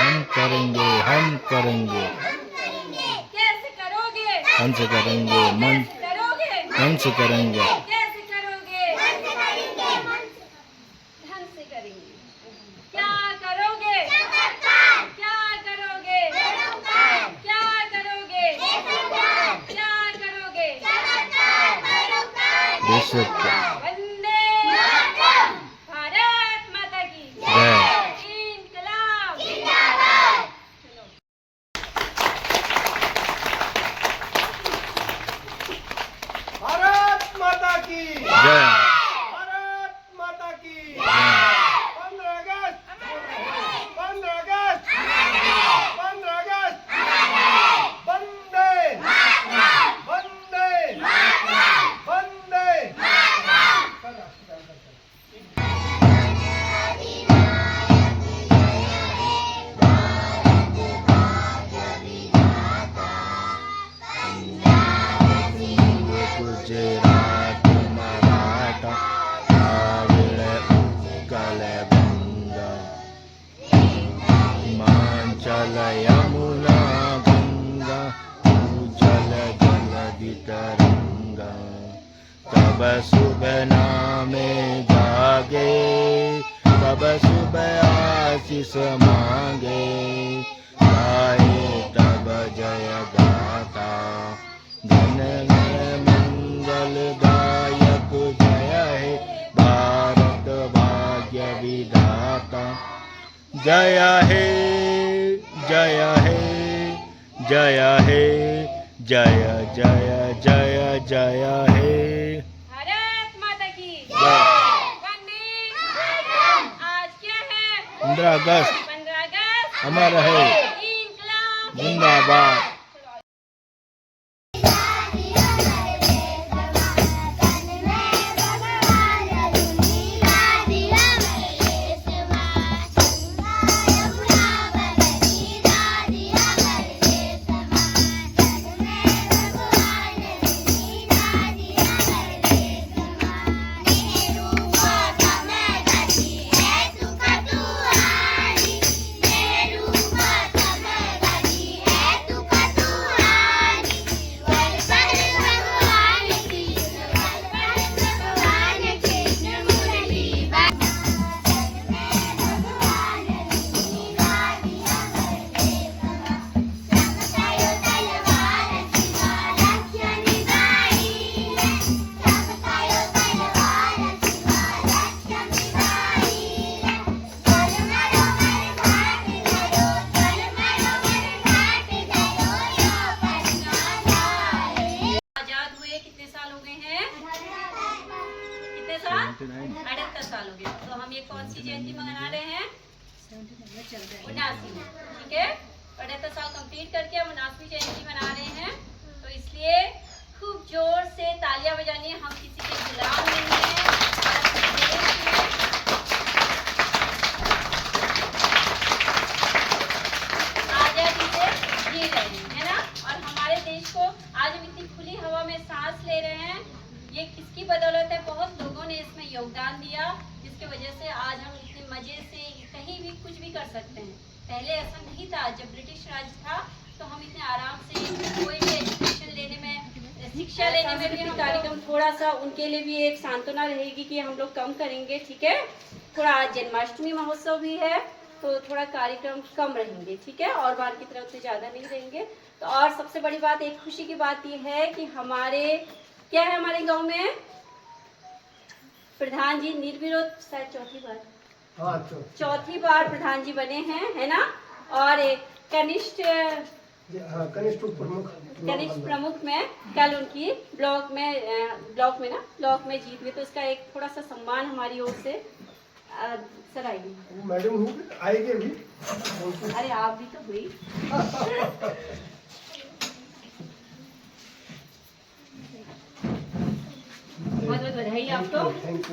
हम करेंगे, हम करेंगे। कैसे करोगे? हमसे करेंगे, मन कैसे करोगे? हमसे करेंगे। कैसे करोगे? ढंग से करेंगे। क्या करोगे? क्या करोगे? क्या करोगे? क्या करोगे? बेशक। वंदे भारत माता की जय। इंकलाब। भारत माता की जय। भारत माता की जय। 15 अगस्त 15 अगस्त 15 अगस्त वंदे वंदे वंदे गुजरात मराठा द्राविड उत्कल बंगा हिमाचल यमुना गंगा उज्जल जलधि तरंगा तब शुभ नामे जागे तब शुभ आशीष मांगे गाए तब जय गाता जन गण मंगलदायक जय हे भारत भाग्य विधाता जय हे जय हे जय हे जय जय जय जय हे भारत माता की जय। वंदे। आज क्या है? 15 अगस्त 15 अगस्त अमर है इंकलाब जिंदाबाद। आजाद हुए कितने साल हो गए हैं? कितने साल? 78 साल हो गए। तो हम ये कौन सी जयंती मना रहे हैं? 79। ठीक है, 78 साल कंप्लीट करके हम 79वीं जयंती मना रहे हैं। तो इसलिए खूब जोर से तालियां बजानी है। हम किसी के गुलाम नहीं हैं। आजादी से जी रहे हैं, है ना? और हमारे देश को आज हम इतनी खुली हवा में सांस ले रहे हैं। ये किसकी बदौलत है? बहुत लोगों ने इसमें योगदान दिया, जिसकी वजह से आज हम इतने मजे से कहीं भी कुछ भी कर सकते हैं। पहले ऐसा नहीं था। जब ब्रिटिश राज था तो हम इतने आराम से कोई भी एजुकेशन लेने में, शिक्षा लेने में भी हम कार्यक्रम थोड़ा सा उनके लिए भी एक सांत्वना रहेगी कि हम लोग कम करेंगे। ठीक है, थोड़ा आज जन्माष्टमी महोत्सव भी है तो थोड़ा कार्यक्रम कम रहेंगे। ठीक है, और बार की तरफ से ज़्यादा नहीं रहेंगे। तो और सबसे बड़ी बात, एक खुशी की बात ये है कि हमारे क्या है, हमारे गांव में प्रधान जी निर्विरोध शायद चौथी बार प्रधान जी बने हैं, है ना? और एक कनिष्ठ प्रमुख में कल उनकी ब्लॉक में जीत हुई। तो इसका एक थोड़ा सा सम्मान हमारी ओर से सर आएगी। मैडम आएगी अभी। अरे आप भी तो हुई। बहुत बहुत बधाई आपको। Thank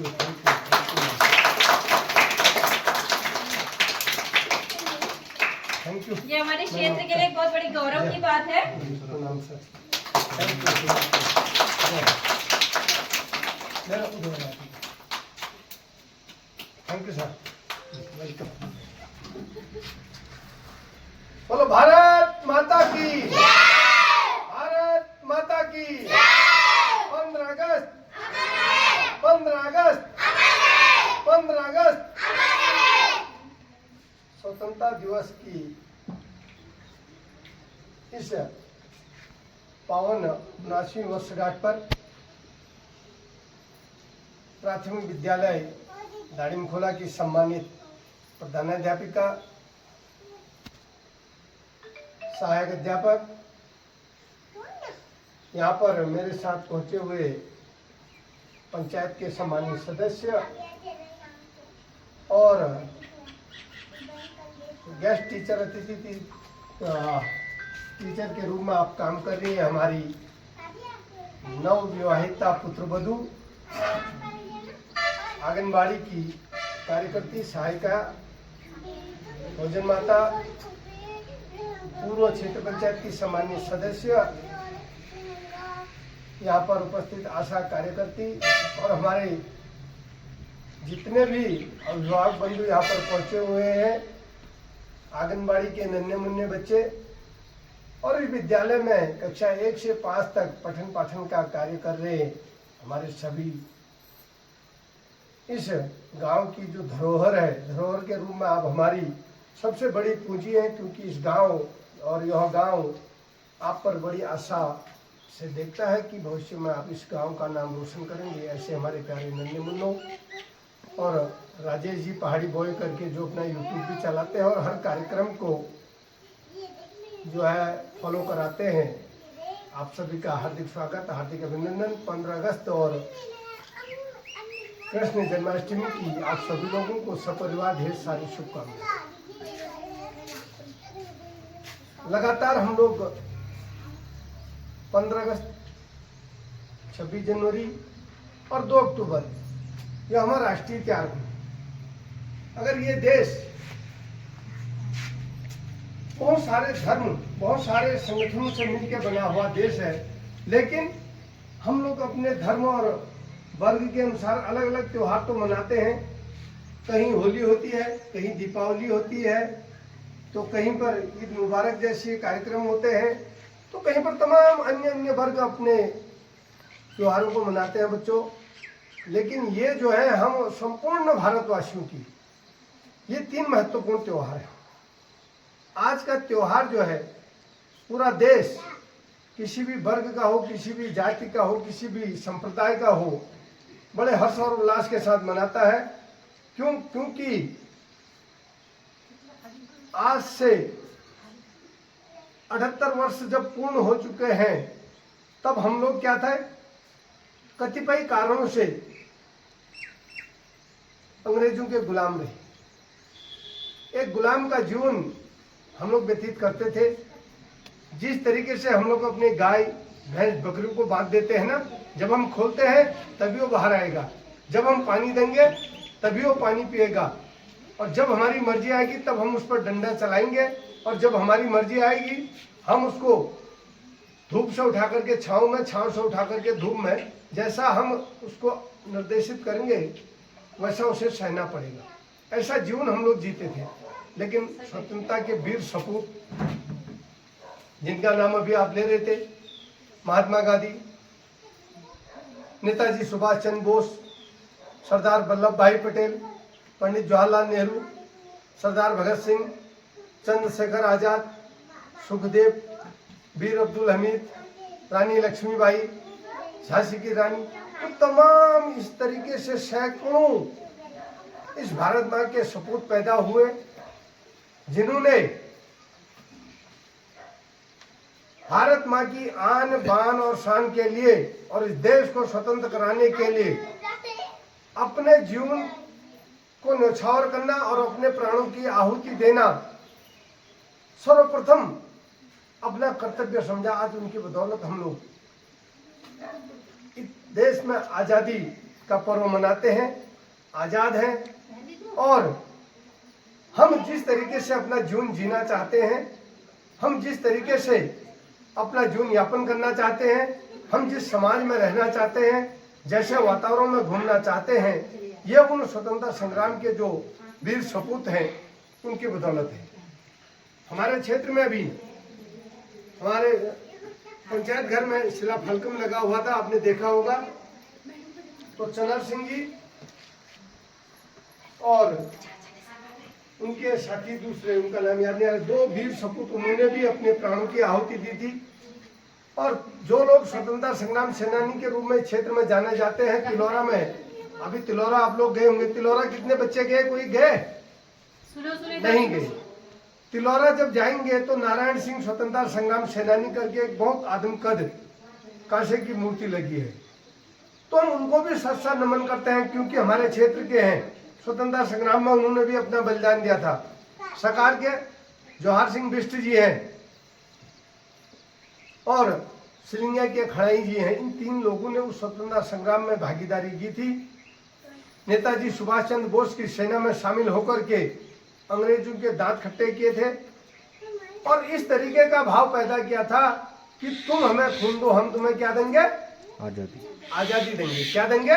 you. ये हमारे क्षेत्र के लिए बहुत बड़ी गौरव की बात है। Thank you sir, welcome. तो भारत माता की, भारत माता की। 15 अगस्त, 15 अगस्त, 15 अगस्त स्वतंत्रता दिवस की इस पावन 79वीं वर्षगांठ पर प्राथमिक विद्यालय दाड़िमखोला की सम्मानित प्रधानाध्यापिका, सहायक अध्यापक, यहाँ पर मेरे साथ पहुंचे हुए पंचायत के सम्मानित सदस्य और गेस्ट टीचर, अतिथि टीचर के रूप में आप काम कर रही है हमारी नवविवाहिता पुत्रवधू, आंगनबाड़ी की कार्यकर्ती, सहायिका, भोजन माता, पूर्व क्षेत्र पंचायत की सम्मानित सदस्य, यहाँ पर उपस्थित आशा कार्यकर्ती और हमारे जितने भी अभिभावक बंधु यहाँ पर पहुंचे हुए हैं, आंगनबाड़ी के नन्हे मुन्ने बच्चे और इस विद्यालय में कक्षा 1 से 5 तक पठन पाठन का कार्य कर रहे हमारे सभी, इस गांव की जो धरोहर है, धरोहर के रूप में आप हमारी सबसे बड़ी पूंजी है, क्योंकि इस गांव और यह गांव आप पर बड़ी आशा से देखता है कि भविष्य में आप इस गांव का नाम रोशन करेंगे। ऐसे हमारे प्यारे नन्हे मुन्नों और राजेश जी पहाड़ी बॉय करके जो अपना यूट्यूब भी चलाते हैं और हर कार्यक्रम को जो है फॉलो कराते हैं, आप सभी का हार्दिक स्वागत, हार्दिक अभिनंदन। 15 अगस्त और कृष्ण जन्माष्टमी की आप सभी लोगों को सपरिवार ढेर सारी शुभकामनाएं। लगातार हम लोग 15 अगस्त, 26 जनवरी और 2 अक्टूबर यह हमारा राष्ट्रीय त्याग है। अगर ये देश बहुत सारे धर्म, बहुत सारे संगठनों से मिलकर बना हुआ देश है, लेकिन हम लोग अपने धर्म और वर्ग के अनुसार अलग अलग त्योहार तो मनाते हैं। कहीं होली होती है, कहीं दीपावली होती है, तो कहीं पर ईद मुबारक जैसे कार्यक्रम होते हैं, तो कहीं पर तमाम अन्य अन्य वर्ग अपने त्योहारों को मनाते हैं बच्चों। लेकिन ये जो है हम संपूर्ण भारतवासियों की ये 3 महत्वपूर्ण त्योहार है। आज का त्योहार जो है पूरा देश किसी भी वर्ग का हो, किसी भी जाति का हो, किसी भी संप्रदाय का हो, बड़े हर्ष और उल्लास के साथ मनाता है। क्योंकि आज से 78 वर्ष जब पूर्ण हो चुके हैं, तब हम लोग क्या थे, कतिपय कारणों से अंग्रेजों के गुलाम रहे। एक गुलाम का जीवन हम लोग व्यतीत करते थे। जिस तरीके से हम लोग अपने गाय भैंस बकरियों को बांध देते हैं ना, जब हम खोलते हैं तभी वो बाहर आएगा, जब हम पानी देंगे तभी वो पानी पिएगा, और जब हमारी मर्जी आएगी तब हम उस पर डंडा चलाएंगे, और जब हमारी मर्जी आएगी हम उसको धूप से उठा करके छांव में, छांव से उठा करके धूप में, जैसा हम उसको निर्देशित करेंगे वैसा उसे सहना पड़ेगा। ऐसा जीवन हम लोग जीते थे। लेकिन स्वतंत्रता के वीर सपूत, जिनका नाम अभी आप ले रहे थे, महात्मा गांधी, नेताजी सुभाष चंद्र बोस, सरदार वल्लभ भाई पटेल, पंडित जवाहरलाल नेहरू, सरदार भगत सिंह, चंद्रशेखर आजाद, सुखदेव, वीर अब्दुल हमीद, रानी लक्ष्मीबाई, झांसी की रानी, तो तमाम इस तरीके से सैकड़ों इस भारत माँ के सपूत पैदा हुए, जिन्होंने भारत माँ की आन बान और शान के लिए और इस देश को स्वतंत्र कराने के लिए अपने जीवन को न्यौछावर करना और अपने प्राणों की आहुति देना सर्वप्रथम अपना कर्तव्य समझा। आज उनकी बदौलत हम लोग इस देश में आज़ादी का पर्व मनाते हैं, आज़ाद हैं, और हम जिस तरीके से अपना जीवन जीना चाहते हैं, हम जिस तरीके से अपना जीवन यापन करना चाहते हैं, हम जिस समाज में रहना चाहते हैं, जैसे वातावरण में घूमना चाहते हैं, ये उन स्वतंत्रता संग्राम के जो वीर सपूत हैं उनकी बदौलत है। हमारे क्षेत्र में भी हमारे पंचायत घर में शिला फलकम लगा हुआ था, आपने देखा होगा। तो चनर सिंह जी और उनके साथी दूसरे, उनका नाम याद नहीं आ रहा, 2 वीर सपूत, उन्होंने भी अपने प्राणों की आहुति दी थी। और जो लोग स्वतंत्रता संग्राम सेनानी के रूप में क्षेत्र में जाने जाते हैं, तिलौरा में, अभी तिलौरा आप लोग गए होंगे। तिलौरा कितने बच्चे गए, कोई गए? नहीं गए। तिलौरा जब जाएंगे तो नारायण सिंह स्वतंत्रता संग्राम सेनानी करके एक बहुत आदमकद कांसे की मूर्ति लगी है, तो हम उनको भी सच्चा नमन करते हैं, क्योंकि हमारे क्षेत्र के हैं। स्वतंत्रता संग्राम में उन्होंने भी अपना बलिदान दिया था। सरकार के जवाहर सिंह बिष्ट जी हैं और सिलिंगा के खड़ाई जी हैं। इन 3 लोगों ने उस स्वतंत्रता संग्राम में भागीदारी की थी। नेताजी सुभाष चंद्र बोस की सेना में शामिल होकर के अंग्रेजों के दांत खट्टे किए थे और इस तरीके का भाव पैदा किया था कि तुम हमें खून दो, हम तुम्हें क्या देंगे? आजादी देंगे। क्या देंगे?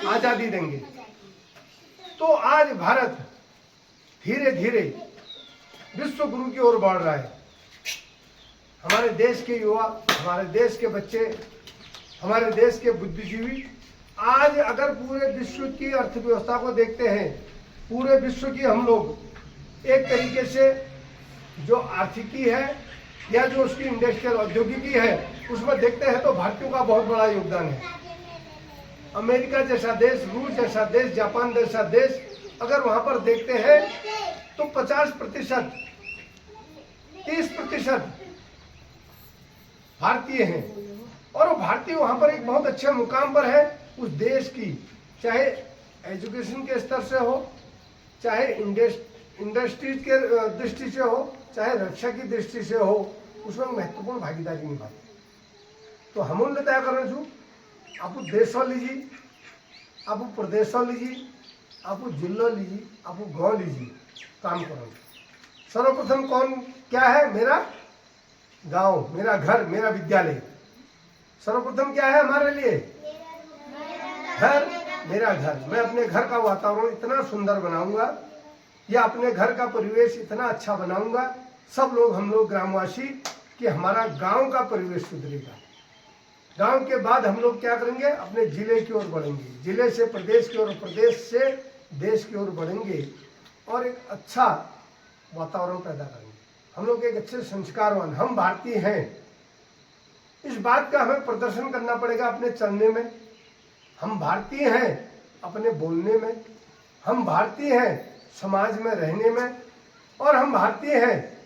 आजादी देंगे। तो आज भारत धीरे धीरे विश्व गुरु की ओर बढ़ रहा है। हमारे देश के युवा, हमारे देश के बच्चे, हमारे देश के बुद्धिजीवी आज अगर पूरे विश्व की अर्थव्यवस्था को देखते हैं, पूरे विश्व की हम लोग एक तरीके से जो आर्थिकी है या जो उसकी इंडस्ट्रियल औद्योगिकी है उसमें देखते हैं तो भारतीयों का बहुत बड़ा योगदान है। अमेरिका जैसा देश, रूस जैसा देश, जापान जैसा देश, अगर वहां पर देखते हैं तो 50%, 30% भारतीय हैं और वो भारतीय वहां पर एक बहुत अच्छे मुकाम पर है। उस देश की चाहे एजुकेशन के स्तर से हो, चाहे इंडस्ट्रीज के दृष्टि से हो, चाहे रक्षा की दृष्टि से हो, उसमें महत्वपूर्ण भागीदारी निभाती। तो हम तय करें छू आप देशों लीजिए, आप प्रदेशों लीजिए, आप जिलों लीजिए, आप गाँव लीजिए, काम करो। सर्वप्रथम कौन क्या है? मेरा गांव, मेरा घर, मेरा विद्यालय। सर्वप्रथम क्या है हमारे लिए? घर, मेरा घर। मैं अपने घर का वातावरण इतना सुंदर बनाऊंगा या अपने घर का परिवेश इतना अच्छा बनाऊंगा, सब लोग, हम लोग ग्रामवासी, कि हमारा गांव का परिवेश सुधरेगा। गांव के बाद हम लोग क्या करेंगे? अपने जिले की ओर बढ़ेंगे, जिले से प्रदेश की ओर, प्रदेश से देश की ओर बढ़ेंगे और एक अच्छा वातावरण पैदा करेंगे। हम लोग एक अच्छे संस्कारवान, हम भारतीय हैं, इस बात का हमें प्रदर्शन करना पड़ेगा अपने चलने में। हम भारतीय हैं अपने बोलने में, हम भारतीय हैं समाज में रहने में, और हम भारतीय हैं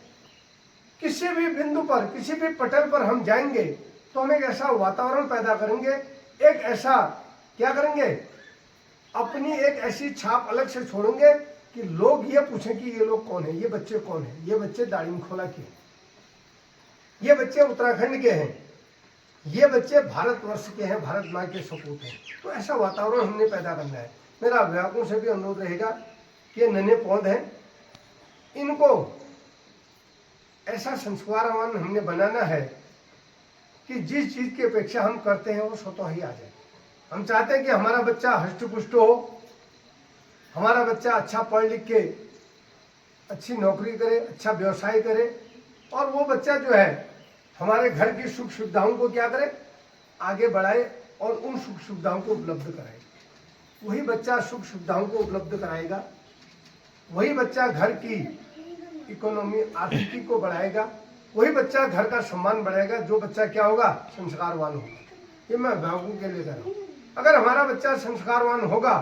किसी भी बिंदु पर, किसी भी पटल पर हम जाएंगे तो हम एक ऐसा वातावरण पैदा करेंगे, एक ऐसा क्या करेंगे, अपनी एक ऐसी छाप अलग से छोड़ेंगे कि लोग ये पूछें कि ये लोग कौन है, ये बच्चे कौन है, ये बच्चे दाड़ीमखोला के, ये बच्चे उत्तराखंड के हैं, ये बच्चे भारतवर्ष के हैं, भारत माँ के सपूत हैं। तो ऐसा वातावरण हमने पैदा करना है। मेरा अभिभावकों से भी अनुरोध रहेगा कि नन्हे पौधे हैं, इनको ऐसा संस्कारवान हमने बनाना है कि जिस चीज की अपेक्षा हम करते हैं वो स्वतः ही आ जाए। हम चाहते हैं कि हमारा बच्चा हष्ट-पुष्ट हो, हमारा बच्चा अच्छा पढ़ लिख के अच्छी नौकरी करे, अच्छा व्यवसाय करे, और वो बच्चा जो है हमारे घर की सुख सुविधाओं को क्या करे, आगे बढ़ाए और उन सुख सुविधाओं को उपलब्ध कराए। वही बच्चा सुख सुविधाओं को उपलब्ध कराएगा, वही बच्चा घर की इकोनॉमी, आर्थिकी को बढ़ाएगा, वही बच्चा घर का सम्मान बढ़ाएगा। जो बच्चा क्या होगा, संस्कारवान होगा। ये मैं अभिभावकों के लिए कह रहा हूँ। अगर हमारा बच्चा संस्कारवान होगा,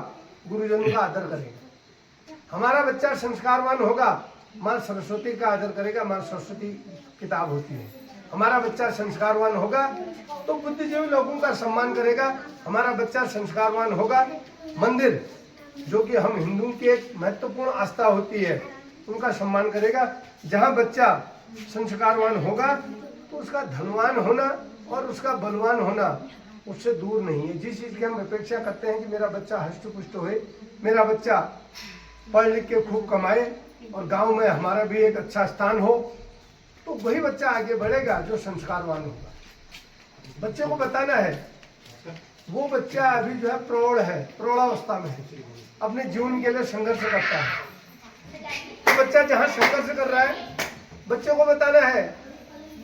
गुरुजनों का आदर करेगा, हमारा बच्चा संस्कारवान होगा, माँ सरस्वती का आदर करेगा, माँ सरस्वती किताब होती है, हमारा बच्चा संस्कारवान होगा तो बुद्धिजीवी लोगों का सम्मान करेगा, हमारा बच्चा संस्कारवान होगा, मंदिर जो कि हम हिंदुओं की एक महत्वपूर्ण आस्था होती है उनका सम्मान करेगा। जहाँ बच्चा संस्कारवान होगा तो उसका धनवान होना और उसका बलवान होना उससे दूर नहीं है। जिस चीज़ की हम अपेक्षा करते हैं कि मेरा बच्चा हष्ट-पुष्ट होए, मेरा बच्चा पढ़ लिख के खूब कमाए और गांव में हमारा भी एक अच्छा स्थान हो, तो वही बच्चा आगे बढ़ेगा जो संस्कारवान होगा। बच्चे को बताना है, वो बच्चा अभी जो है प्रौढ़ है, प्रौढ़ावस्था में है, अपने जीवन के लिए संघर्ष करता है। तो बच्चा जहाँ संघर्ष कर रहा है बच्चों को बताना है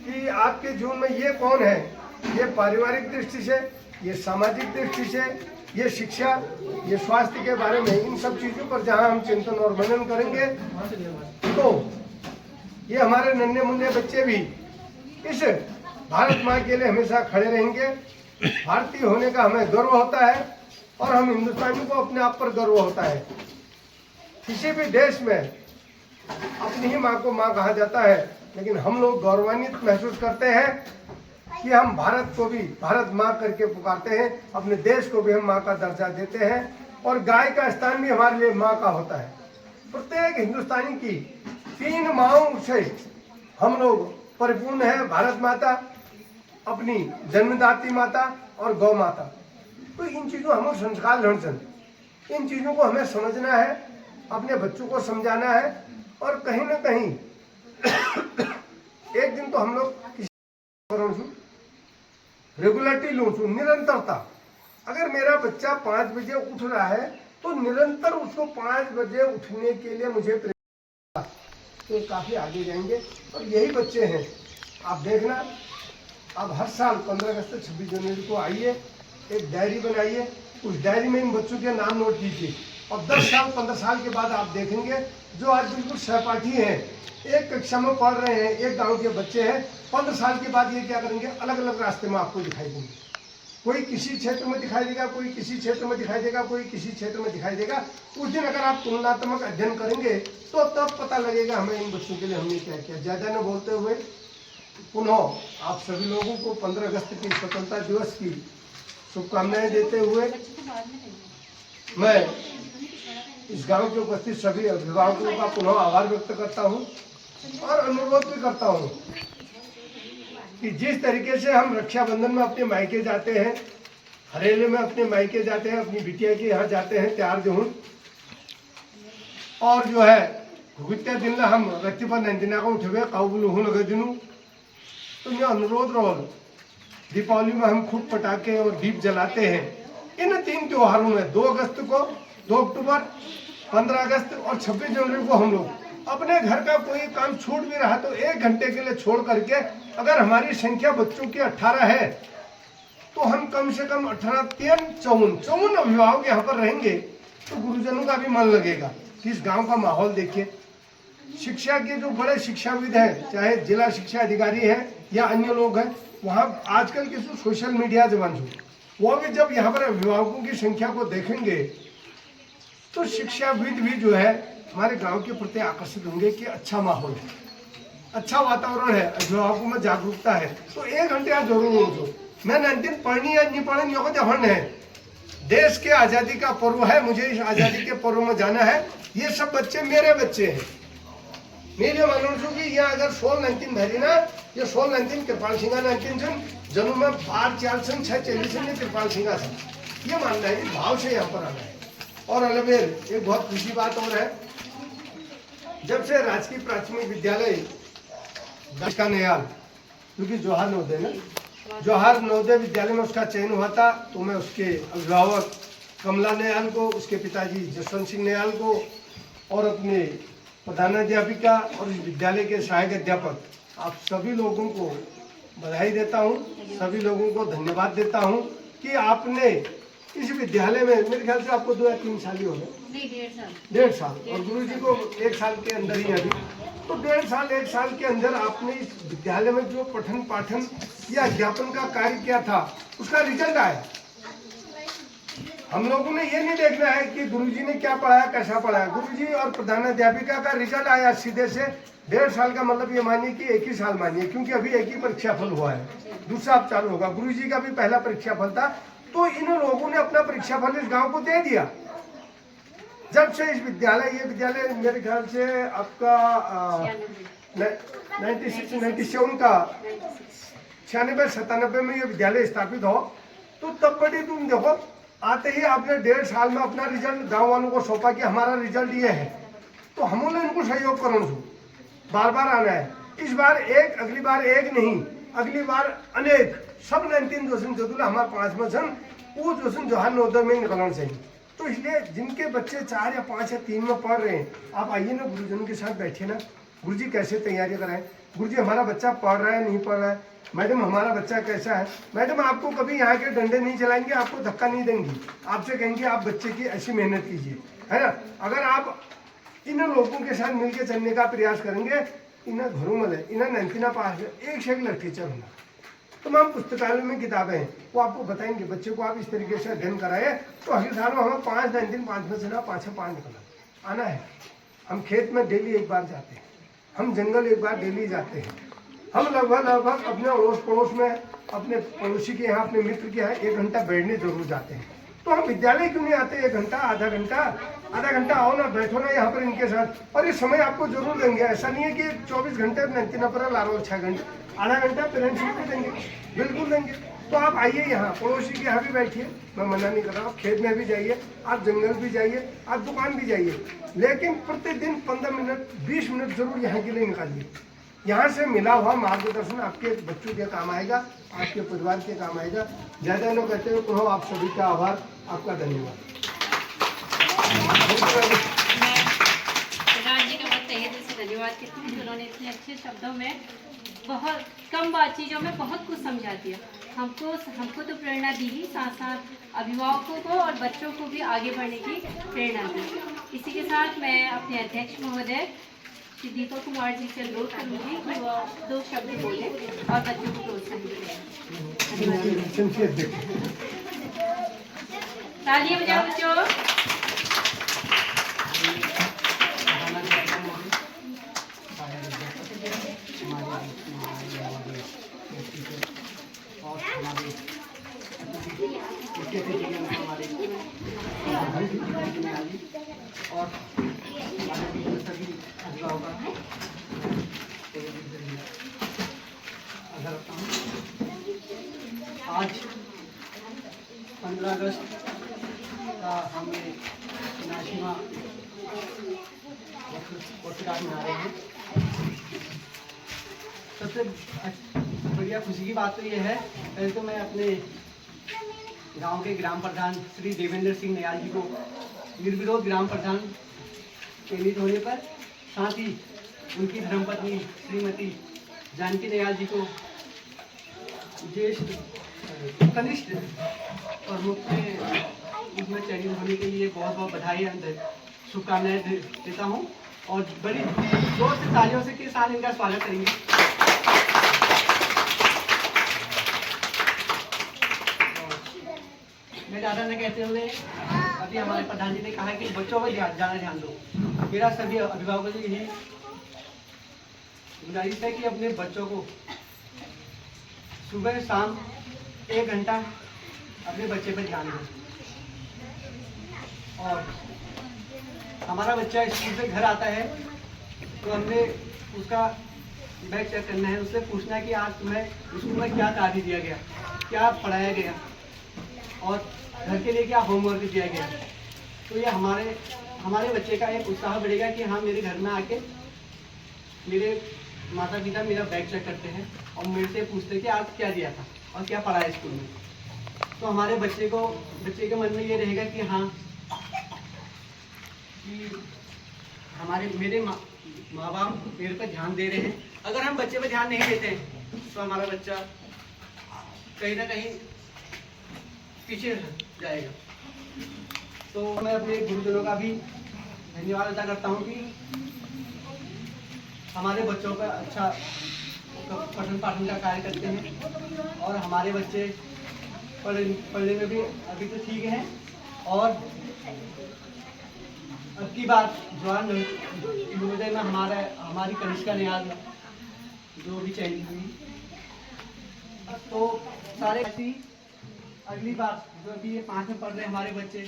कि आपके जीवन में ये कौन है, ये पारिवारिक दृष्टि से, ये सामाजिक दृष्टि से, ये शिक्षा, ये स्वास्थ्य के बारे में, इन सब चीजों पर जहां हम चिंतन और मनन करेंगे तो ये हमारे नन्हे मुन्ने बच्चे भी इस भारत माँ के लिए हमेशा खड़े रहेंगे। भारतीय होने का हमें गर्व होता है और हम हिंदुस्तानी को अपने आप पर गर्व होता है। किसी भी देश में अपनी ही माँ को माँ कहा जाता है, लेकिन हम लोग गौरवान्वित महसूस करते हैं कि हम भारत को भी भारत माँ करके पुकारते हैं, अपने देश को भी हम माँ का दर्जा देते हैं और गाय का स्थान भी हमारे लिए माँ का होता है। प्रत्येक हिंदुस्तानी की 3 माँओं से हम लोग परिपूर्ण है, भारत माता, अपनी जन्मदात्री माता और गौ माता। तो इन चीज़ों हमें संस्कार लड़चन, इन चीज़ों को हमें समझना है, अपने बच्चों को समझाना है और कहीं ना कहीं एक दिन तो हम लोग रेगुलरिटी लूँ, निरंतरता। अगर मेरा बच्चा 5 बजे उठ रहा है तो निरंतर उसको 5 बजे उठने के लिए मुझे प्रेरणा, तो काफ़ी आगे जाएंगे। और यही बच्चे हैं, आप देखना, अब हर साल 15 अगस्त 26 जनवरी को आइए, एक डायरी बनाइए, उस डायरी में इन बच्चों के नाम नोट कीजिए और 10 साल 15 साल के बाद आप देखेंगे जो आज बिल्कुल सहपाठी हैं, एक कक्षा में पढ़ रहे हैं, एक गांव के बच्चे हैं, 15 साल के बाद ये क्या करेंगे, अलग अलग रास्ते में आपको दिखाई देंगे। कोई किसी क्षेत्र में दिखाई देगा, कोई किसी क्षेत्र में दिखाई देगा, कोई किसी क्षेत्र में दिखाई देगा। उस दिन अगर आप तुलनात्मक अध्ययन करेंगे तो तब पता लगेगा हमें इन बच्चों के लिए हमने क्या किया। ज़्यादा न बोलते हुए पुनः आप सभी लोगों को 15 अगस्त की स्वतंत्रता दिवस की शुभकामनाएं देते हुए मैं इस गांव के उपस्थित सभी अभिभावकों का पुनः आभार व्यक्त करता हूं और अनुरोध भी करता हूं कि जिस तरीके से हम रक्षाबंधन में अपने मायके जाते हैं, हरेले में अपने मायके जाते हैं, अपनी बिटिया के यहाँ जाते हैं त्यार जो और जो है गुत्या दिन हम रक्ति पर नंदिना को उठे काबुल हूँ लगे दिनू। तो यह अनुरोध रोल दीपावली में हम खूब पटाखे और दीप जलाते हैं। इन 3 त्योहारों में 2 अगस्त को, 2 अक्टूबर, 15 अगस्त और 26 जनवरी को हम लोग अपने घर का कोई काम छूट भी रहा तो 1 घंटे के लिए छोड़ करके, अगर हमारी संख्या बच्चों की 18 है तो हम कम से कम 18, 54 अभिभावक यहाँ पर रहेंगे तो गुरुजनों का भी मन लगेगा। इस गांव का माहौल देखिए, शिक्षा के जो बड़े शिक्षाविद हैं, चाहे जिला शिक्षा अधिकारी हैं या अन्य लोग हैं, वहाँ आजकल के जो सोशल मीडिया जमाने वो भी जब यहाँ पर अभिभावकों की संख्या को देखेंगे तो शिक्षाविद भी जो है हमारे गांव के प्रति आकर्षित होंगे कि अच्छा माहौल है, अच्छा वातावरण है, अभिभावकों में जागरूकता है। तो 1 घंटे आप जरूर हो। मैं 19 पढ़नी या नहीं पढ़नी योग्य हर्ण है, देश के आज़ादी का पर्व है, मुझे इस आज़ादी के पर्व में जाना है। ये सब बच्चे मेरे बच्चे हैं, मेरे मानूँ छू कि यहाँ अगर 16-19 भरी ना, ये 16-19 कृपाल सिंह 19 छन जन्म में 12-4 सन 6-40 कृपाल सिंह सन, ये मानना है, भाव से यहाँ पर आना है। और अलबेर एक बहुत खुशी बात और है, जब से राजकीय प्राथमिक विद्यालय का नयाल, क्योंकि जवाहर नवोदय ना, जवाहर नवोदय विद्यालय में उसका चयन हुआ था, तो मैं उसके अभिभावक कमला नयाल को, उसके पिताजी जसवंत सिंह नयाल को और अपने प्रधानाध्यापिका और इस विद्यालय के सहायक अध्यापक आप सभी लोगों को बधाई देता हूं, सभी लोगों को धन्यवाद देता हूं कि आपने इस विद्यालय में, मेरे ख्याल से आपको 2 या 3 साल ही हो गए, नहीं 1.5 साल, और गुरुजी को 1 साल के अंदर ही अभी, तो 1.5 साल के अंदर आपने इस विद्यालय में जो पठन पाठन या अध्यापन का कार्य किया था उसका रिजल्ट आया। हम लोगों ने ये नहीं देखना है कि गुरुजी ने क्या पढ़ाया, कैसा पढ़ाया, गुरुजी और प्रधानाध्यापिका का रिजल्ट आया सीधे से। 1.5 साल का मतलब ये मानिए कि 1 ही साल मानिए, क्योंकि अभी 1 ही परीक्षा फल हुआ है, दूसरा अब चालू होगा। गुरुजी का भी पहला परीक्षा फल था, तो इन लोगों ने अपना परीक्षा फल इस गांव को दे दिया। जब से इस विद्यालय, ये विद्यालय मेरे ख्याल से आपका 97 का 96-97 में ये विद्यालय स्थापित हो, तो तब बड़ी तुम देखो, आते ही आपने 1.5 साल में अपना रिजल्ट गांव वालों को सौंपा कि हमारा रिजल्ट ये है, तो हमने इनको सहयोग करो, बार बार आना है। इस बार एक, अगली बार एक नहीं, अगली बार अनेक, सब 19 जोशन जदूला हमारे 5 में जन वो जोशन जवाहर नवोदय में निकलना चाहिए। तो इसलिए जिनके बच्चे 4 या 5 या 3 में पढ़ रहे हैं, आप आइए ना, गुरुजनों के साथ बैठिए ना, गुरुजी कैसे तैयारी कराएं, गुरुजी हमारा बच्चा पढ़ रहा है नहीं पढ़ रहा है, मैडम हमारा बच्चा कैसा है। मैडम आपको कभी यहाँ के डंडे नहीं चलाएंगे, आपको धक्का नहीं देंगी, आपसे कहेंगे आप बच्चे की ऐसी मेहनत कीजिए, है ना। अगर आप इन लोगों के साथ मिलकर चलने का प्रयास करेंगे, इन्हें घरों में इन्हें नंतिना पास एक से एक लड़के चलना। तमाम पुस्तकालय में किताबें हैं, वो आपको बताएंगे बच्चे को आप इस तरीके से अध्ययन कराए तो अगले साल में हमें 5 में से ना 5 निकला आना है। हम खेत में डेली एक बार जाते हैं, हम जंगल एक बार डेली जाते हैं, हम लगभग अपने अड़ोस पड़ोस में अपने पड़ोसी के यहाँ अपने मित्र के यहाँ 1 घंटा बैठने जरूर जाते हैं। तो हम विद्यालय क्यों नहीं आते 1 घंटा आधा घंटा आओ ना, बैठो ना यहाँ पर इनके साथ, और ये समय आपको जरूर देंगे। ऐसा नहीं है कि 24 घंटे नंतिना पर ला रहा 6 घंटे, आधा घंटा पेरेंट्स को देंगे, बिल्कुल देंगे। तो आप आइए यहाँ पड़ोसी के यहाँ भी बैठिए, मैं मना नहीं कर रहा, आप खेत में भी जाइए, आप जंगल भी जाइए, आप दुकान भी जाइए, लेकिन प्रतिदिन 15 मिनट 20 मिनट जरूर यहाँ के लिए निकालिए। यहाँ से मिला हुआ मार्गदर्शन आपके बच्चों के काम आएगा, आपके परिवार के काम आएगा। ज़्यादा लोग कहते हैं पुनः आप सभी का आभार, आपका धन्यवाद। प्रधान जी का बहुत तहे दिल से धन्यवाद करती हूँ, उन्होंने इतने अच्छे शब्दों में बहुत कम बात चीज़ों में बहुत कुछ समझा दिया। हमको तो प्रेरणा दी ही, साथ साथ अभिभावकों को और बच्चों को भी आगे बढ़ने की प्रेरणा दी। इसी के साथ मैं अपने अध्यक्ष महोदय श्री दीपक कुमार जी से अनुरोध करूँगी कि वो 2 शब्द बोले और बच्चों को प्रोत्साहन दें। तालियां बजाओ बच्चों। और सभी अभिभावक आज 15 अगस्त का हम नाशिमा वर्षगांठ मना रहे हैं। सबसे बढ़िया खुशी की बात तो ये है, पहले तो मैं अपने गांव के ग्राम प्रधान श्री देवेंद्र सिंह नयाल जी को निर्विरोध ग्राम प्रधान चयनित होने पर, साथ ही उनकी धर्मपत्नी श्रीमती जानकी नयाल जी को ज्येष्ठ कनिष्ठ प्रमुख के रूप में चयनित होने के लिए बहुत बहुत बधाई और शुभकामनाएं देता हूं, और बड़ी जोर से तालियों से के साथ इनका स्वागत करेंगे। मैं ज़्यादा न कहते हुए, अभी हमारे प्रधान जी ने कहा कि बच्चों पर ध्यान दो। मेरा सभी अभिभावकों से यही गुजारिश है कि अपने बच्चों को सुबह शाम 1 घंटा अपने बच्चे पर ध्यान दो। और हमारा बच्चा स्कूल से घर आता है तो हमने उसका बैग चेक करना है, उससे पूछना है कि आज तुम्हें स्कूल में क्या कार्य दिया गया, क्या पढ़ाया गया और घर के लिए क्या होमवर्क दिया गया। तो ये हमारे बच्चे का एक उत्साह बढ़ेगा कि हाँ, मेरे घर में आके मेरे माता पिता मेरा बैग चेक करते हैं और मेरे से पूछते हैं कि आज क्या दिया था और क्या पढ़ाया स्कूल में। तो हमारे बच्चे के मन में ये रहेगा कि हाँ, कि मेरे माँ बाप मेरे पर ध्यान दे रहे हैं। अगर हम बच्चे पर ध्यान नहीं देते तो हमारा बच्चा कहीं ना कहीं पीछे जाएगा। तो मैं अपने गुरुजनों का भी धन्यवाद अदा करता हूँ कि हमारे बच्चों का अच्छा पठन पाठन का कार्य करते हैं, और हमारे बच्चे पढ़ने में भी अभी तो ठीक हैं। और अब की बात जवान नवोदय में हमारी कनिष्का नयाल जो भी चयनित हुई, तो सारे ऐसी अगली बात जो अभी ये 5 में पढ़ रहे हमारे बच्चे,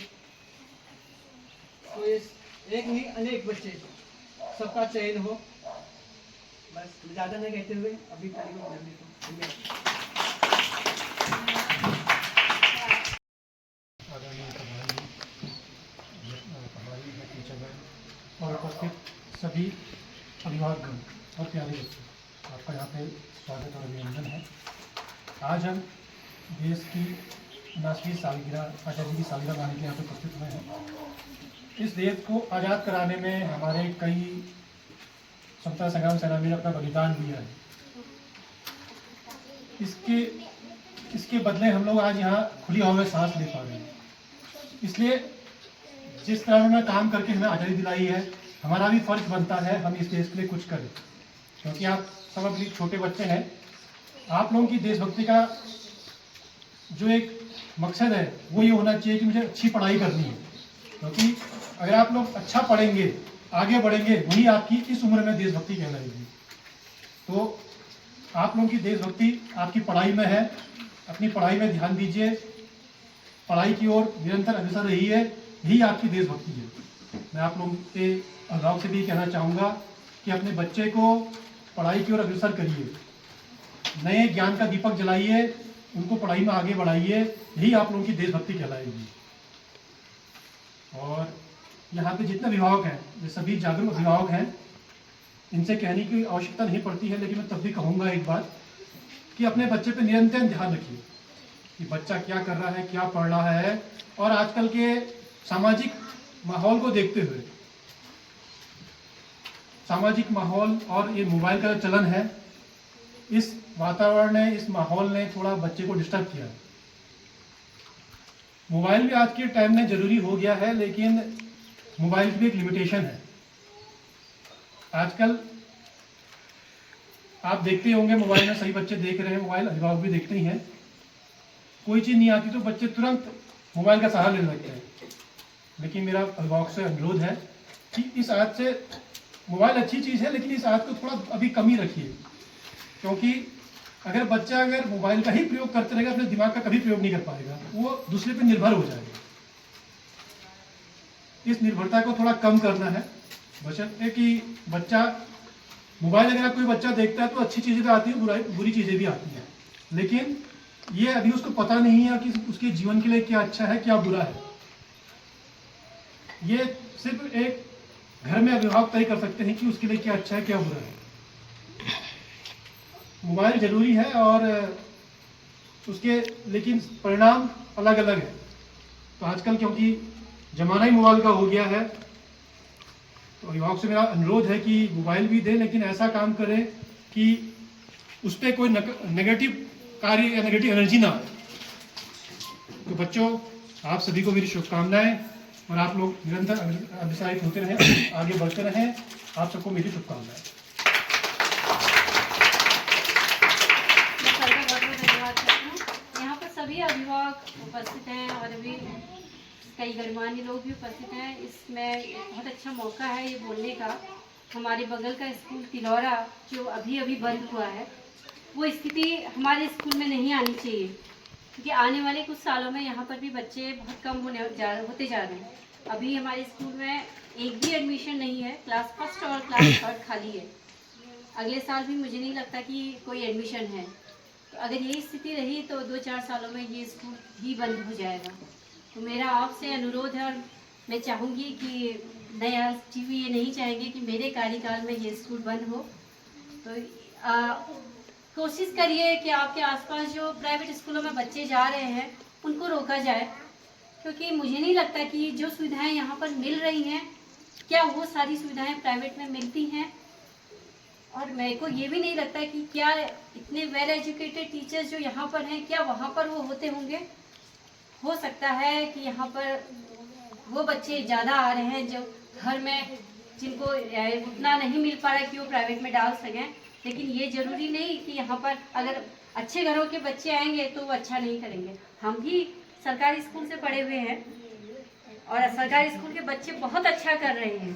तो इस एक नहीं अनेक बच्चे सबका चयन हो। बस ज़्यादा नहीं कहते हुए अभी और उपस्थित सभी अभिभावकगण और प्यारे बच्चों, आपका यहाँ पे स्वागत और अभिनंदन है। आज हम देश की 79वीं सालगिरह आज़ादी की सालगिरह मनाने के लिए यहाँ पे उपस्थित हुए हैं। इस देश को आज़ाद कराने में हमारे कई स्वतंत्रता संग्राम सेनानी ने अपना बलिदान दिया है, इसके बदले हम लोग आज यहाँ खुली हवा में सांस ले पा रहे हैं। इसलिए जिस तरह उन्होंने काम करके हमें आज़ादी दिलाई है, हमारा भी फर्ज बनता है हम इस देश के लिए कुछ करें। क्योंकि आप सब अभी छोटे बच्चे हैं, आप लोगों की देशभक्ति का जो एक मकसद है वो ये होना चाहिए कि मुझे अच्छी पढ़ाई करनी है। क्योंकि अगर आप लोग अच्छा पढ़ेंगे, आगे बढ़ेंगे, वही आपकी इस उम्र में देशभक्ति कहलाएगी। तो आप लोगों की देशभक्ति आपकी पढ़ाई में है, अपनी पढ़ाई में ध्यान दीजिए, पढ़ाई की ओर निरंतर अग्रसर रहिए, यही आपकी देशभक्ति है। मैं आप लोगों के अभिभावक से भी कहना चाहूँगा कि अपने बच्चे को पढ़ाई की ओर अग्रसर करिए, नए ज्ञान का दीपक जलाइए, उनको पढ़ाई में आगे बढ़ाइए, यही आप लोगों की देशभक्ति कहलाएगी। और यहाँ पे जितने अभिभावक हैं, ये सभी जागरूक अभिभावक हैं, इनसे कहने की आवश्यकता नहीं पड़ती है, लेकिन मैं तब भी कहूँगा एक बात कि अपने बच्चे पे निरंतर ध्यान रखिए कि बच्चा क्या कर रहा है, क्या पढ़ रहा है। और आजकल के सामाजिक माहौल को देखते हुए, सामाजिक माहौल और ये मोबाइल का जो चलन है, इस वातावरण ने, इस माहौल ने थोड़ा बच्चे को डिस्टर्ब किया। मोबाइल भी आज के टाइम में ज़रूरी हो गया है, लेकिन मोबाइल की भी एक लिमिटेशन है। आजकल आप देखते होंगे मोबाइल में सही बच्चे देख रहे हैं, मोबाइल अभिभावक भी देखते ही हैं। कोई चीज़ नहीं आती तो बच्चे तुरंत मोबाइल का सहारा लेने लगते हैं। लेकिन मेरा अभिभावक से अनुरोध है कि इस आदत से, मोबाइल अच्छी चीज़ है लेकिन इस आदत को थोड़ा अभी कम ही रखिए। क्योंकि अगर बच्चा अगर मोबाइल का ही प्रयोग करते रहेगा, अपने दिमाग का कभी प्रयोग नहीं कर पाएगा, वो दूसरे पर निर्भर हो जाएगा। इस निर्भरता को थोड़ा कम करना है, बशर्ते कि बच्चा मोबाइल, अगर कोई बच्चा देखता है तो अच्छी चीज़ें भी आती है, बुरी चीज़ें भी आती हैं, लेकिन ये अभी उसको पता नहीं है कि उसके जीवन के लिए क्या अच्छा है, क्या बुरा है। ये सिर्फ एक घर में अभिभावक तय कर सकते हैं कि उसके लिए क्या अच्छा है, क्या बुरा है। मोबाइल जरूरी है और उसके लेकिन परिणाम अलग अलग है। तो आजकल क्योंकि जमाना ही मोबाइल का हो गया है, तो अभिभावक से मेरा अनुरोध है कि मोबाइल भी दें, लेकिन ऐसा काम करें कि उस पर कोई नेगेटिव कार्य या नेगेटिव एनर्जी ना आए। तो बच्चों, आप सभी को मेरी शुभकामनाएं, और आप लोग निरंतर अग्रसर होते रहें, आगे बढ़ते रहें। आप सबको मेरी शुभकामनाएं। यहाँ पर सभी अभिभावक उपस्थित हैं और अभी कई गणमान्य लोग भी उपस्थित हैं। इसमें बहुत अच्छा मौका है ये बोलने का। हमारे बगल का स्कूल तिलौरा जो अभी अभी बंद हुआ है, वो स्थिति हमारे स्कूल में नहीं आनी चाहिए, क्योंकि आने वाले कुछ सालों में यहाँ पर भी बच्चे बहुत कम होते जा रहे हैं। अभी हमारे स्कूल में एक भी एडमिशन नहीं है, क्लास फर्स्ट और क्लास थर्ड खाली है। अगले साल भी मुझे नहीं लगता कि कोई एडमिशन है। तो अगर यही स्थिति रही तो 2-4 सालों में ये स्कूल ही बंद हो जाएगा। तो मेरा आपसे अनुरोध है, और मैं चाहूँगी कि नया चीज़ ये नहीं चाहेंगे कि मेरे कार्यकाल में ये स्कूल बंद हो। तो कोशिश करिए कि आपके आसपास जो प्राइवेट स्कूलों में बच्चे जा रहे हैं उनको रोका जाए, क्योंकि मुझे नहीं लगता कि जो सुविधाएं यहाँ पर मिल रही हैं, क्या वो सारी सुविधाएं प्राइवेट में मिलती हैं। और मेरे को ये भी नहीं लगता कि क्या इतने वेल एजुकेटेड टीचर्स जो यहाँ पर हैं, क्या वहाँ पर वो होते होंगे। हो सकता है कि यहाँ पर वो बच्चे ज़्यादा आ रहे हैं जो घर में, जिनको उतना नहीं मिल पा रहा है कि वो प्राइवेट में डाल सकें। लेकिन ये ज़रूरी नहीं कि यहाँ पर अगर अच्छे घरों के बच्चे आएंगे तो वो अच्छा नहीं करेंगे। हम भी सरकारी स्कूल से पढ़े हुए हैं और सरकारी स्कूल के बच्चे बहुत अच्छा कर रहे हैं।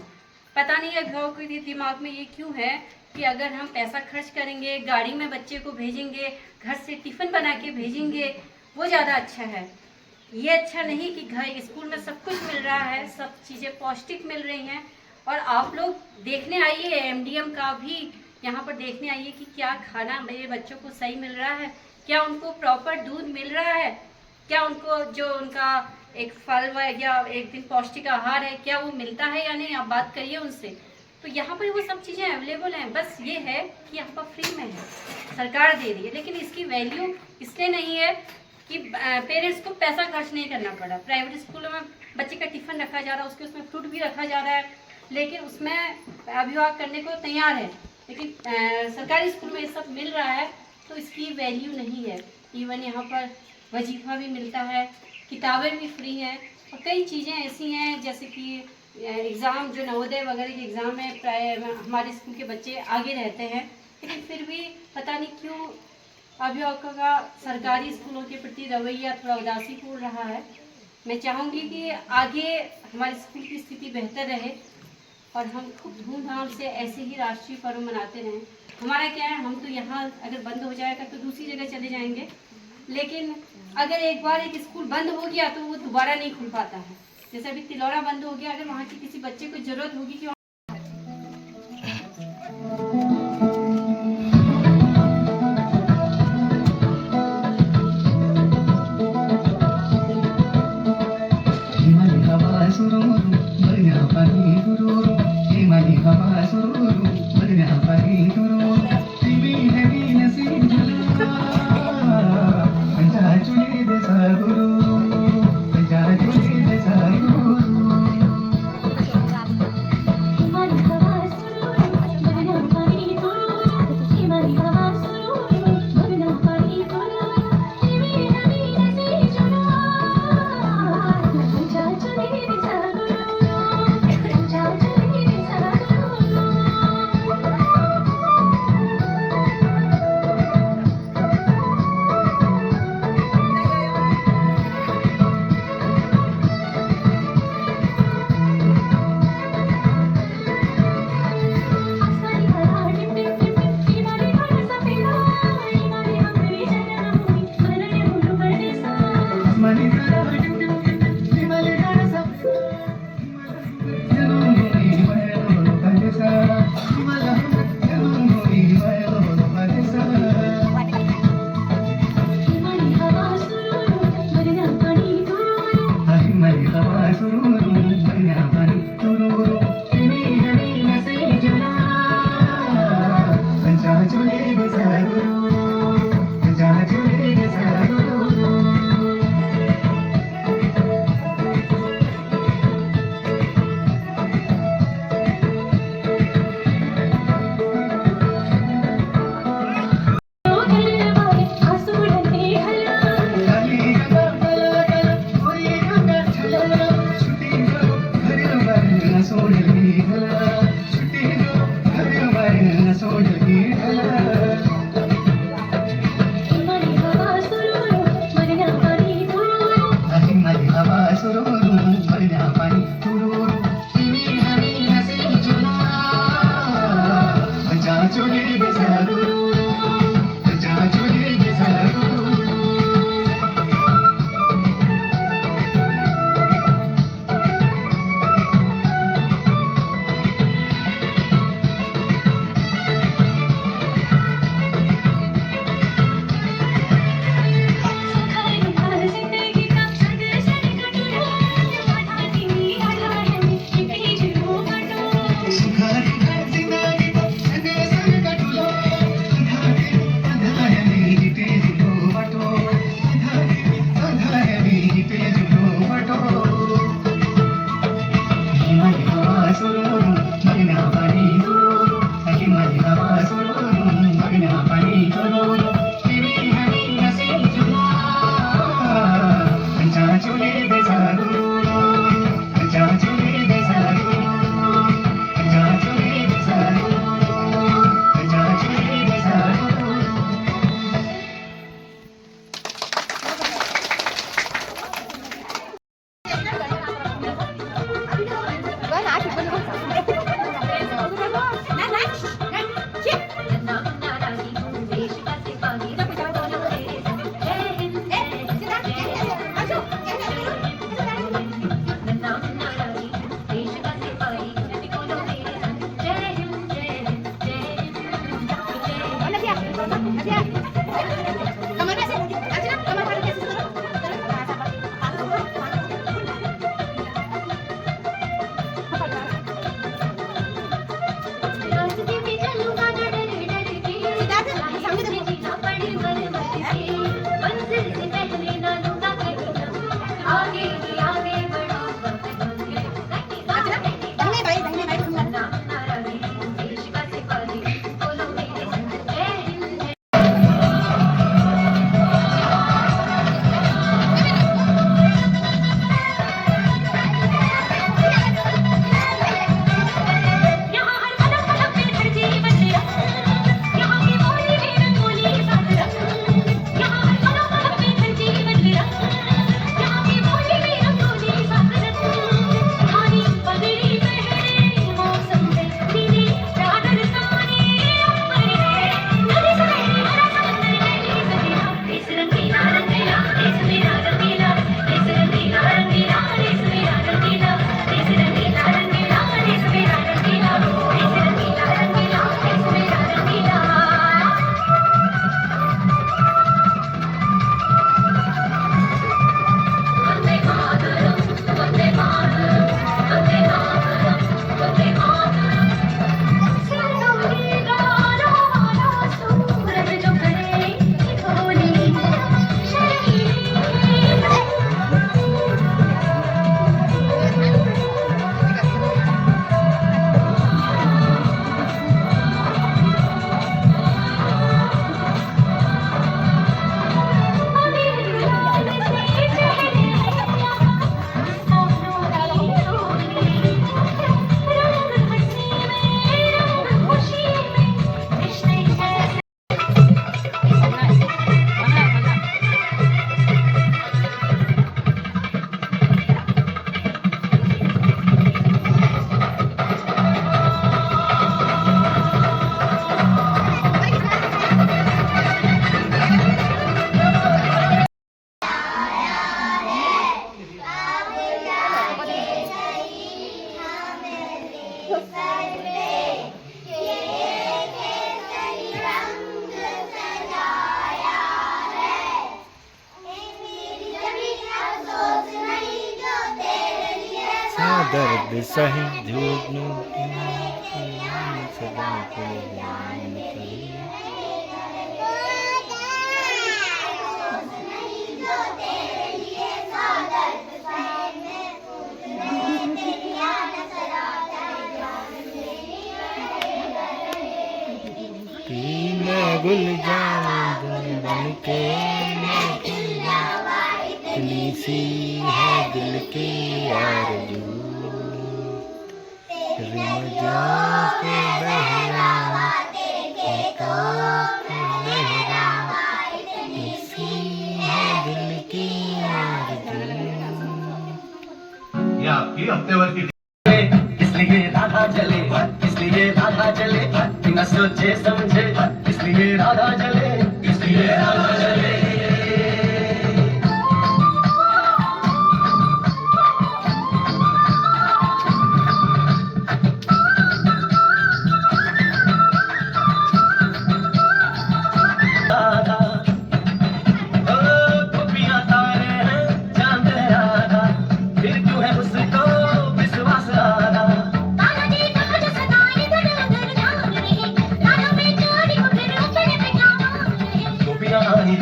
पता नहीं अभिभावक के दिमाग में ये क्यों है कि अगर हम पैसा खर्च करेंगे, गाड़ी में बच्चे को भेजेंगे, घर से टिफ़िन बना के भेजेंगे, वो ज़्यादा अच्छा है। ये अच्छा नहीं कि घर स्कूल में सब कुछ मिल रहा है, सब चीज़ें पौष्टिक मिल रही हैं। और आप लोग देखने आइए, एमडीएम का भी यहाँ पर देखने आइए कि क्या खाना मेरे बच्चों को सही मिल रहा है, क्या उनको प्रॉपर दूध मिल रहा है, क्या उनको जो उनका एक फल या एक दिन पौष्टिक आहार है, क्या वो मिलता है या नहीं। आप बात करिए उनसे। तो यहाँ पर वो सब चीज़ें अवेलेबल हैं। बस ये है कि यहाँ पर फ्री में है, सरकार दे रही है, लेकिन इसकी वैल्यू इसलिए नहीं है कि पेरेंट्स को पैसा खर्च नहीं करना पड़ा। प्राइवेट स्कूलों में बच्चे का टिफ़िन रखा जा रहा है, उसमें फ्रूट भी रखा जा रहा है, लेकिन उसमें अभिभावक करने को तैयार है, लेकिन सरकारी स्कूल में ये सब मिल रहा है तो इसकी वैल्यू नहीं है। इवन यहाँ पर वजीफा भी मिलता है, किताबें भी फ्री हैं और कई चीज़ें ऐसी हैं जैसे कि एग्ज़ाम जो नवोदय वगैरह के एग्ज़ाम में प्राय हमारे स्कूल के बच्चे आगे रहते हैं, लेकिन फिर भी पता नहीं क्यों अभिभावकों का सरकारी स्कूलों के प्रति रवैया थोड़ा उदासीपूर्ण रहा है। मैं चाहूँगी कि आगे हमारे स्कूल की स्थिति बेहतर रहे और हम खूब धूमधाम से ऐसे ही राष्ट्रीय पर्व मनाते रहें। हमारा क्या है, हम तो यहाँ अगर बंद हो जाएगा तो दूसरी जगह चले जाएंगे, लेकिन अगर एक बार एक स्कूल बंद हो गया तो वो दोबारा नहीं खुल पाता है। जैसे अभी तिलौरा बंद हो गया, अगर वहाँ के किसी बच्चे को जरूरत होगी कि दर्द सहे झूठों सदा के मैं गुल जाऊं बन के इतनी सी है दिल की आरज़ू रिम जाके बहरा लहरा इसी है दिल की आरज़ू। ये आपकी हफ्तेभर की इसलिए राधा चले, इसलिए राधा चले, बिना सोचे समझे, इसलिए राधा चले, इसलिए राधा चले।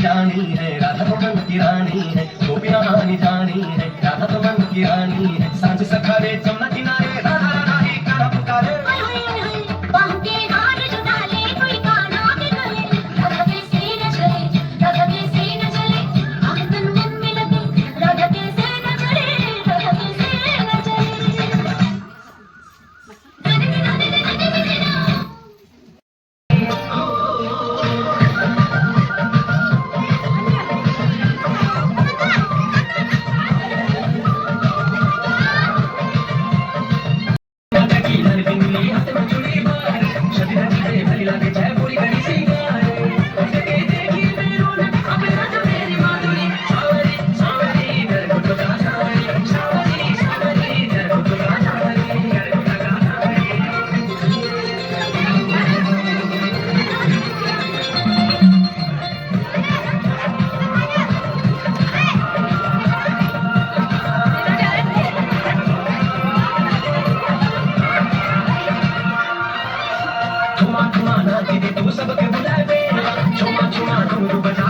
जानी है राधा तो मन की रानी है, गोपियां आनी जानी है राधा तो मन की रानी है। सांझ सखारे जमुना किनारे राधा राधा ही गाना पुकारे। बाहों के हार जो डाले कोई गाना के गले, राधा कैसे न चले, राधा कैसे न चले, आह तन मन में लगे, राधा कैसे न चले, राधा कैसे न चले। छुमा छुमा नाची दे तू सबके बुलाए, छुमा छुमा घुंघरू बजा